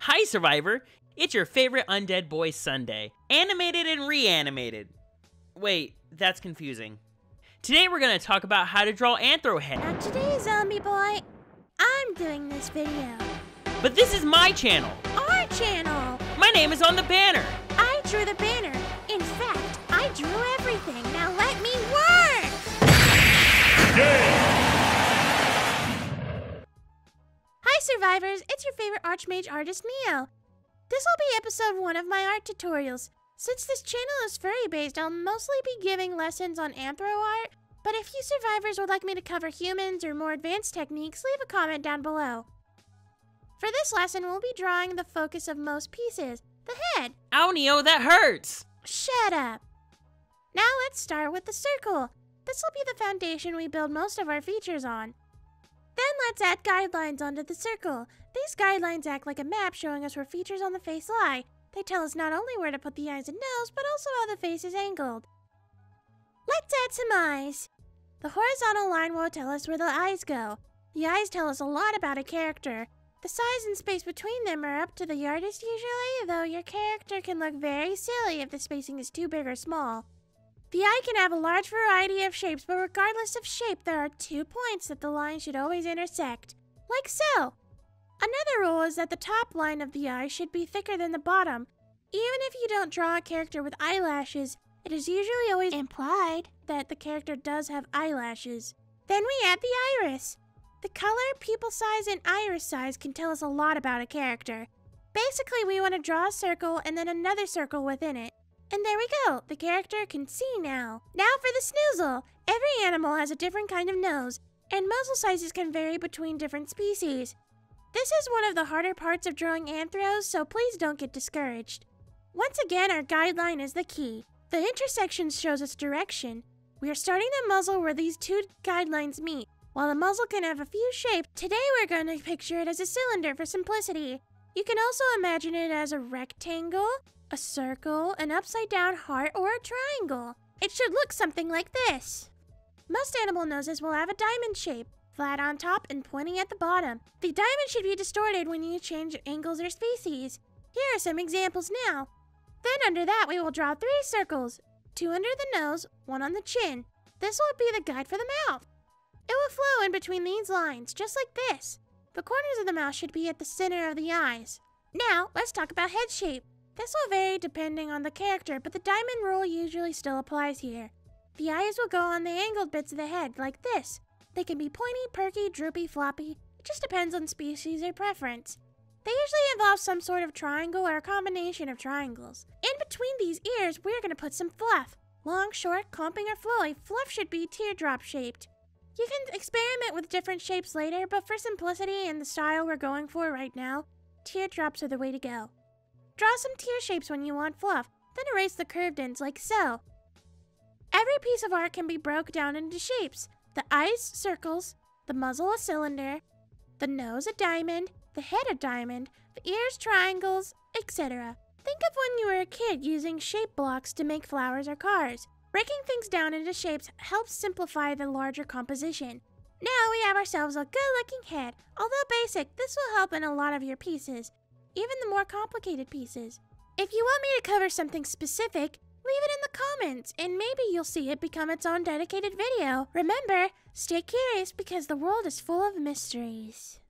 Hi Survivor, it's your favorite Undead Boy Sunday, animated and reanimated. Wait, that's confusing. Today we're gonna talk about how to draw anthro head. Now today, Zombie Boy, I'm doing this video. But this is my channel. Our channel. My name is on the banner. I drew the banner. In fact, I drew everything. Now let me work! Yeah! Hi Survivors, it's your favorite Archmage artist, Neo. This will be episode 1 of my art tutorials. Since this channel is furry based, I'll mostly be giving lessons on anthro art, but if you survivors would like me to cover humans or more advanced techniques, leave a comment down below. For this lesson, we'll be drawing the focus of most pieces, the head. Ow, Neo, that hurts! Shut up. Now let's start with the circle. This will be the foundation we build most of our features on. Then let's add guidelines onto the circle. These guidelines act like a map showing us where features on the face lie. They tell us not only where to put the eyes and nose, but also how the face is angled. Let's add some eyes. The horizontal line will tell us where the eyes go. The eyes tell us a lot about a character. The size and space between them are up to the artist usually, though your character can look very silly if the spacing is too big or small. The eye can have a large variety of shapes, but regardless of shape, there are 2 points that the line should always intersect, like so. Another rule is that the top line of the eye should be thicker than the bottom. Even if you don't draw a character with eyelashes, it is usually always implied that the character does have eyelashes. Then we add the iris. The color, pupil size, and iris size can tell us a lot about a character. Basically, we want to draw a circle and then another circle within it. And there we go, the character can see now. Now for the snoozle. Every animal has a different kind of nose, and muzzle sizes can vary between different species. This is one of the harder parts of drawing anthros, so please don't get discouraged. Once again, our guideline is the key. The intersection shows us direction. We are starting the muzzle where these 2 guidelines meet. While the muzzle can have a few shapes, today we're going to picture it as a cylinder for simplicity. You can also imagine it as a rectangle, a circle, an upside-down heart, or a triangle. It should look something like this. Most animal noses will have a diamond shape, flat on top and pointing at the bottom. The diamond should be distorted when you change angles or species. Here are some examples now. Then under that we will draw 3 circles, 2 under the nose, 1 on the chin. This will be the guide for the mouth. It will flow in between these lines, just like this. The corners of the mouth should be at the center of the eyes. Now, let's talk about head shape. This will vary depending on the character, but the diamond rule usually still applies here. The eyes will go on the angled bits of the head, like this. They can be pointy, perky, droopy, floppy. It just depends on species or preference. They usually involve some sort of triangle or a combination of triangles. In between these ears, we're going to put some fluff. Long, short, clumping, or flowy, fluff should be teardrop shaped. You can experiment with different shapes later, but for simplicity and the style we're going for right now, teardrops are the way to go. Draw some tear shapes when you want fluff, then erase the curved ends like so. Every piece of art can be broke down into shapes. The eyes, circles, the muzzle, a cylinder, the nose, a diamond, the head, a diamond, the ears, triangles, etc. Think of when you were a kid using shape blocks to make flowers or cars. Breaking things down into shapes helps simplify the larger composition. Now we have ourselves a good-looking head. Although basic, this will help in a lot of your pieces, even the more complicated pieces. If you want me to cover something specific, leave it in the comments, and maybe you'll see it become its own dedicated video. Remember, stay curious because the world is full of mysteries.